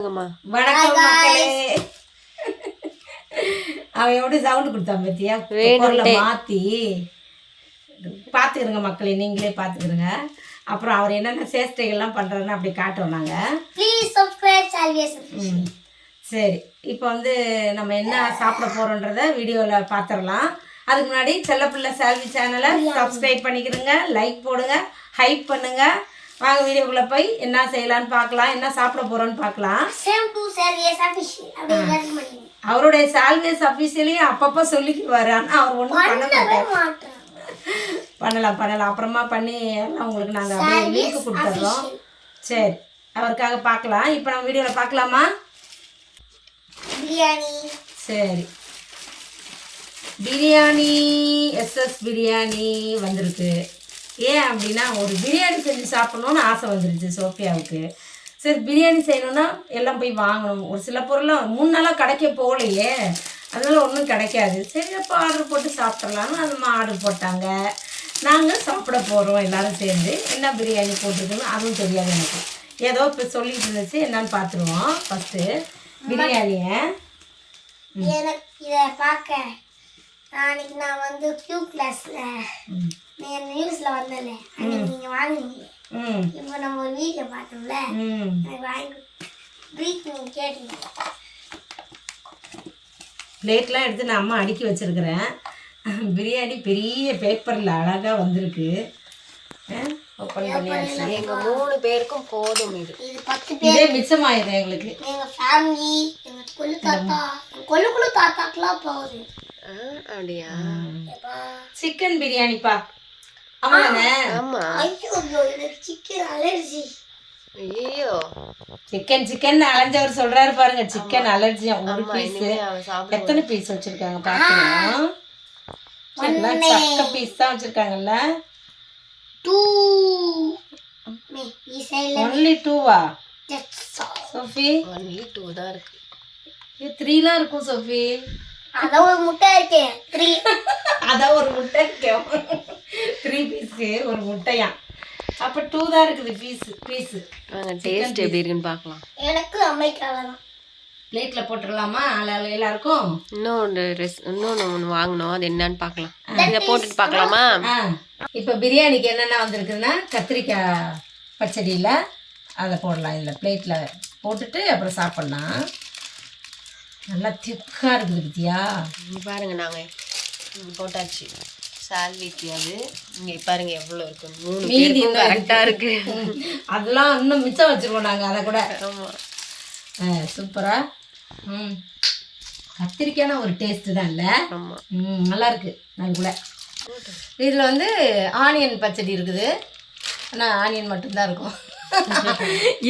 வணக்கம் மக்களே. அவன் எப்படி சவுண்டு கொடுத்தான் பத்தியா, குரலை மாற்றி பார்த்துக்கிறங்க மக்களே, நீங்களே பார்த்துக்கிறங்க. அப்புறம் அவர் என்னென்ன சேஷ்டைகள்லாம் பண்ணுறாருன்னு அப்படி காட்டுவோம் நாங்கள். சரி, இப்போ வந்து நம்ம என்ன சாப்பிட போகிறோன்றத வீடியோவில் பார்த்துடலாம். அதுக்கு முன்னாடி செல்லப்பிள்ளை சால்வி சேனலை சப்ஸ்கிரைப் பண்ணிக்கிறங்க, லைக் போடுங்க, ஹைப் பண்ணுங்க. வாங்க வீடியோக்குள்ள போய் என்ன செய்யலான்னு பார்க்கலாம், என்ன சாப்பிட போறோம்னு பார்க்கலாம். அவருடைய சால்வேஸ் அஃபிஷியலையும் அப்பப்போ சொல்லிக்குவாரு, ஆனால் அவர் ஒன்றும் பண்ண மாட்டார். பண்ணலாம் அப்புறமா பண்ணி எல்லாம் உங்களுக்கு நாங்கள் அப்படியே லிங்க் கொடுத்துட்றோம். சரி, அவருக்காக பார்க்கலாம். இப்போ நம்ம வீடியோவில் பார்க்கலாமா? பிரியாணி. சரி, பிரியாணி எஸ்எஸ் பிரியாணி வந்திருக்கு. ஏன் அப்படின்னா ஒரு பிரியாணி செஞ்சு சாப்பிட்ணுன்னு ஆசை வந்துருச்சு சோஃபியாவுக்கு. சரி, பிரியாணி செய்யணுன்னா எல்லாம் போய் வாங்கணும். ஒரு சில பொருள்லாம் 3 நாளாக கிடைக்க போகலையே, அதனால் ஒன்றும் கிடைக்காது. சரி, அப்போ ஆர்டர் போட்டு சாப்பிட்றலான்னு அந்த ஆர்டர் போட்டாங்க. நாங்கள் சாப்பிட போகிறோம் எல்லோரும் சேர்ந்து. என்ன பிரியாணி போட்டிருக்குன்னு அதுவும் தெரியாது எனக்கு. ஏதோ இப்போ சொல்லிட்டு இருந்துச்சு, என்னன்னு பார்த்துருவோம். ஃபஸ்ட்டு பிரியாணியை இதை பார்க்க நாளைக்கு நான் வந்து கியூ கிளாஸில் நியூஸில் வந்தல, நீங்கள் வாங்குனீங்க. இப்போ நம்ம ஒரு வீட்டில் பார்த்தோம்ல, வாங்கி நீங்கள் கேட்டீங்க. பிளேட்லாம் எடுத்து நான் அம்மா அடுக்கி வச்சுருக்கிறேன். பிரியாணி பெரிய பேப்பரில் அழகாக வந்திருக்கு. ஓப்பன் பண்ணியாச்சு. எங்கள் 3 பேருக்கும் போதும். இது 10 பேரே மிச்சமாயிடும் எங்களுக்கு. எங்கள் ஃபேமிலி, எங்கள் கொள்ளு தாத்தாக்கெலாம் போகுது. அப்படியா? சிக்கன் பிரியாணிப்பா. ஆமாண்ணே. ஆமா. ஐயோ, எனக்கு சிக்கன் அலர்ஜி. ஐயோ, சிக்கன் அலைஞ்சவர் சொல்றாரு பாருங்க, சிக்கன் அலர்ஜியா. ஒரு பீஸ் எத்தனை பீஸ் வச்சிருக்காங்க பாத்தீங்கன்னா? சக்க பீஸ் தான் வச்சிருக்காங்கல்ல. 2 ஒன்லி 2வா சோஃபி? ஒன்லி 2 தான் இருக்கு. 3லாம் இருக்கும் சோஃபி. அதான் ஒரு முட்டை இருக்கே, 3. அதான் ஒரு முட்டை இருக்கேன். 3 பீஸ்க்கு ஒரு முட்டையா? அப்ப 2 தான் இருக்குது பீஸ். வாங்க டேஸ்ட் எப்படி இருக்குன்னு பார்க்கலாம். எனக்கு அம்மைக்காக தான். பிளேட்ல போட்டுடலாமா எல்லாருக்கும்? இன்னொன்று ஒன்று வாங்கணும், அது என்னன்னு பார்க்கலாம். இதை போட்டுட்டு பார்க்கலாமா? இப்போ பிரியாணிக்கு என்னென்ன வந்திருக்குதுன்னா, கத்திரிக்காய் பச்சடியில் அதை போடலாம். இதில் பிளேட்டில் போட்டுட்டு அப்புறம் சாப்பிட்லாம். நல்லா திக்காக இருக்குது பத்தியா? பாருங்க, நாங்கள் போட்டாச்சு சால்விக்கு. அது இங்கே பாருங்க எவ்வளோ இருக்கு. 3 மீதி கரெக்டாக இருக்கு. அதெல்லாம் இன்னும் மிச்சம் வச்சுருவோம் நாங்கள் அதை கூட. ஆமாம், சூப்பராக. கத்திரிக்காய்னா ஒரு டேஸ்ட்டு தான் இல்லை? ஆமாம், நல்லா இருக்குது. நான் கூட இதில் வந்து ஆனியன் பச்சடி இருக்குது. ஆனால் ஆனியன் மட்டும்தான் இருக்கும்.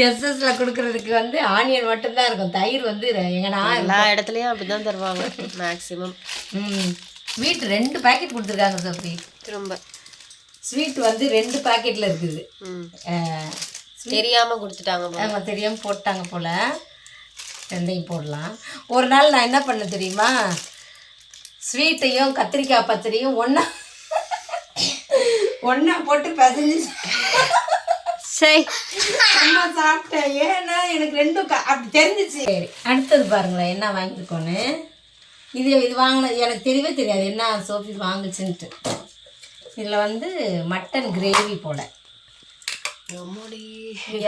எஸ்எஸ்ல கொடுக்கறதுக்கு வந்து ஆனியன் மட்டும்தான் இருக்கும். தயிர் வந்து எங்கன்னா எல்லா இடத்துலையும் அப்படி தான் தருவாங்க மேக்ஸிமம். ஸ்வீட் 2 பாக்கெட் கொடுத்துருக்காங்க சோஃபி. திரும்ப ஸ்வீட் வந்து 2 பாக்கெட்டில் இருக்குது. தெரியாமல் கொடுத்துட்டாங்க. அவங்க தெரியாமல் போட்டாங்க போல். 2ஐயும் போடலாம். ஒரு நாள் நான் என்ன பண்ண தெரியுமா, ஸ்வீட்டையும் கத்திரிக்காய் பச்சடியும் ஒன்றா போட்டு பிசைஞ்சு அம்மா சாப்பிட்டேன். ஏன்னா எனக்கு 2 அப்படி தெரிஞ்சிச்சு. சரி, அடுத்தது பாருங்களேன் என்ன வாங்கியிருக்கோன்னு. இது வாங்கினது எனக்கு தெரியவே தெரியாது என்ன சோஃபி வாங்குச்சுன்ட்டு. இதில் வந்து மட்டன் கிரேவி போல்.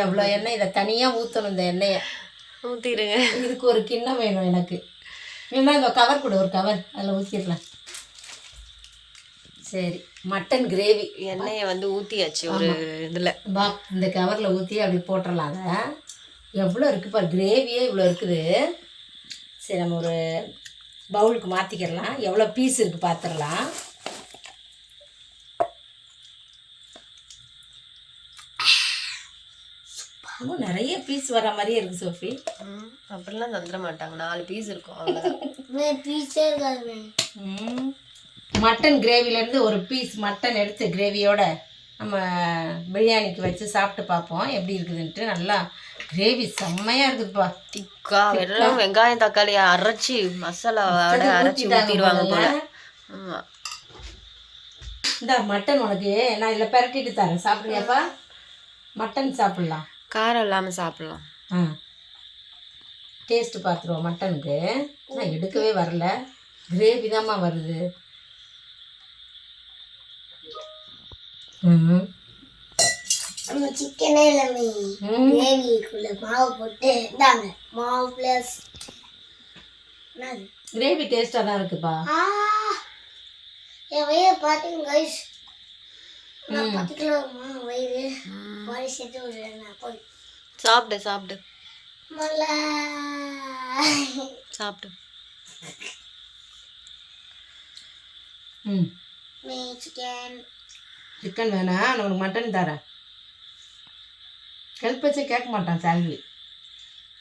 எவ்வளோ எண்ணெய், இதை தனியாக ஊற்றணும். இந்த எண்ணெயை ஊற்றிடுங்க. இதுக்கு ஒரு கிண்ணம் வேணும் எனக்கு. வேணா இந்த கவர் கூட ஒரு கவர் அதில் ஊற்றிடலாம். சரி, மட்டன் கிரேவி எண்ணெயை வந்து ஊற்றியாச்சு ஒரு இதில். இந்த கவரில் ஊற்றி அப்படி போட்டுடலாம். அதை எவ்வளோ இருக்குது பாரு, கிரேவியே இவ்வளோ இருக்குது. சரி, நம்ம ஒரு பவுலுக்கு மாற்றிக்கிடலாம். எவ்வளோ பீஸ் இருக்குது பார்த்துடலாம். இன்னும் நிறைய பீஸ் வர மாதிரியே இருக்குது சோஃபி. அப்படிலாம் தந்துட மாட்டாங்க. 4 பீஸ் இருக்கும் அவ்வளோதான். பீஸே இருக்காது. மட்டன் கிரேவிலேருந்து ஒரு பீஸ் மட்டன் எடுத்து கிரேவியோட நம்ம பிரியாணிக்கு வச்சு சாப்பிட்டு பார்ப்போம் எப்படி இருக்குதுன்ட்டு. நல்லா கிரேவி செம்மையாக இருக்குதுப்பா. திக்கா வெறும் வெங்காயம் தக்காளி அரைச்சி மசாலாவோட அரைச்சி ஊற்றிடுவாங்க போல. ஆமாம், இந்த மட்டன் உனக்கு நான் இதில் பரட்டிட்டு தரேன், சாப்பிட்றியாப்பா? மட்டன் சாப்பிட்லாம். காரம் இல்லாமல் சாப்பிட்லாம். டேஸ்ட்டு பார்த்துருவோம் மட்டனுக்கு. நான் எடுக்கவே வரல, கிரேவி தான்மா வருது. நம்ம சிக்கனே எல்லாமே கிரேவிக்குள்ள மாவு போட்டு இந்தாங்க மாவு ப்ளஸ் என்னது கிரேவி டேஸ்ட்டாக தான் இருக்குப்பா. என் வயிறு பார்த்தீங்க கைஸ், நான் 10 கிலோ வயிறு பாடி சேர்த்து விடுறேன். போய் சாப்பிடு சாப்பிடு மல்ல சாப்பிடு. சிக்கன் சிக்கன் வேணா, நான் உனக்கு மட்டன் தரேன். ஹெல்ப் வச்சு கேட்க மாட்டான் சால்வி.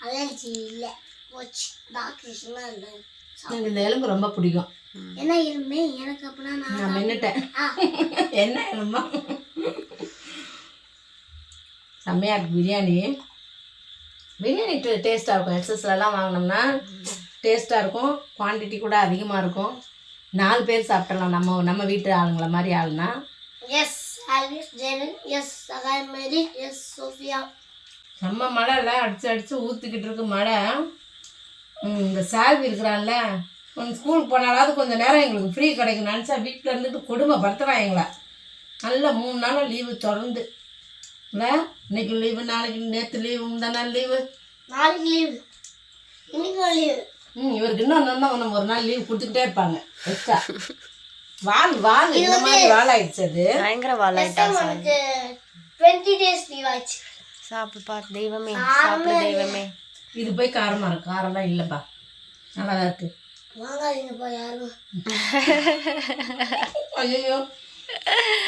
அலர்ஜி இல்லை போச்சு, டாக்டர் சொன்னார்ல. எனக்கு இந்த எலும்பு ரொம்ப பிடிக்கும். என்ன எலும்பு எனக்கு? அப்படின்னா நான் மென்னுட்டேன். என்ன எலும்பா? செம்மையாக இருக்குது பிரியாணி. பிரியாணி டேஸ்ட்டாக இருக்கும். எக்ஸஸ்லாம் வாங்கினோம்னா டேஸ்ட்டாக இருக்கும், குவான்டிட்டி கூட அதிகமாக இருக்கும். 4 பேர் சாப்பிட்றலாம் நம்ம வீட்டு ஆளுங்கள மாதிரி ஆளுனா. S Alwis ஜெரன், S அகாமேரி, S Sofia. நம்ம மழை இல்லை, அடித்து ஊற்றிக்கிட்டு இருக்கு மழை. இந்த சால்வி இருக்கிறான்ல, ஸ்கூலுக்கு போனாலாவது கொஞ்சம் நேரம் எங்களுக்கு ஃப்ரீ கிடைக்கும் நினச்சா வீட்டில் இருந்துட்டு கொடுமைப்படுத்துகிறான் எங்களை. நல்லா 3 நாளாக லீவு தொடர்ந்து இல்லை. இன்னைக்கு லீவு, நாளைக்கு, நேற்று லீவு, முந்தா லீவு, நாளைக்கு லீவு, இன்னைக்கும் லீவு. இவருக்கு இன்னும் ஒரு நாள் லீவ் கொடுத்துக்கிட்டே இருப்பாங்க எக்ஸ்ட்ரா. வால் இந்த மாதிரி வால் ஆயிடுச்சு. அது பயங்கர வாழாயிட்டா. 20 days லீவ் ஆச்சு. சாப்பிடு பார் தெய்வமே, சாப்பிடு தெய்வமே. இது போய் காரமாக இருக்கும். காரம்லாம் இல்லைப்பா, நல்லா தான் இருக்கு. வாங்காதீங்கப்பா யாரும். ஐயோ,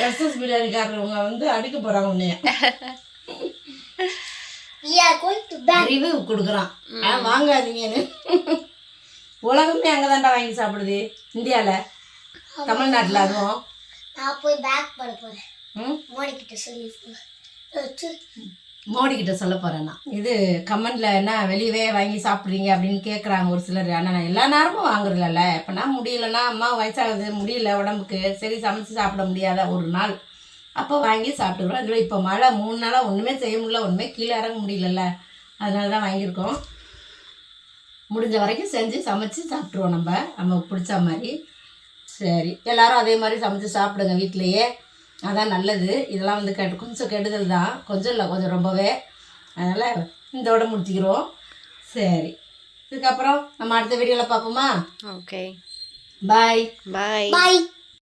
எஸ்எஸ் பிரியாணிக்காரவங்க அடிக்க போகிறாங்க உன்னைய. ரிவ்யூ கொடுக்குறான் வாங்காதீங்கன்னு. உலகமே அங்கே தான்டா வாங்கி சாப்பிடுது, இந்தியாவில், தமிழ்நாட்டில். அதுவும் நான் போய் பேக் போட போகிறேன். மோடிக்கிட்ட சொல்லி மோடிக்கிட்ட சொல்ல போகிறேன் நான். இது கமெண்டில் என்ன வெளியவே வாங்கி சாப்பிட்றீங்க அப்படின்னு கேட்குறாங்க ஒரு சிலர். ஆனால் நான் எல்லா நேரமும் வாங்குறதில்ல. எப்போனா முடியலன்னா, அம்மா வயசாகுது முடியல உடம்புக்கு, சரி சமைச்சு சாப்பிட முடியாத ஒரு நாள் அப்போ வாங்கி சாப்பிட்டுக்கிறோம். அதில் இப்போ மழை 3 நாளாக ஒன்றுமே செய்ய முடியல, ஒன்றுமே கீழே இறங்க முடியலல்ல, அதனால தான் வாங்கியிருக்கோம். முடிஞ்ச வரைக்கும் செஞ்சு சமைச்சு சாப்பிட்ருவோம் நமக்கு பிடிச்ச மாதிரி. சரி, எல்லோரும் அதே மாதிரி சமைச்சு சாப்பிடுங்க வீட்டிலையே, அதான் நல்லது. இதெல்லாம் கொஞ்சம் கெடுதல் தான், கொஞ்சம் இல்லை கொஞ்சம் ரொம்பவே. அதனால் இதோட முடிச்சுக்கிறோம். சரி, இதுக்கப்புறம் நம்ம அடுத்த வீடியோவில் பார்ப்போமா? ஓகே, பாய் பாய் பாய்.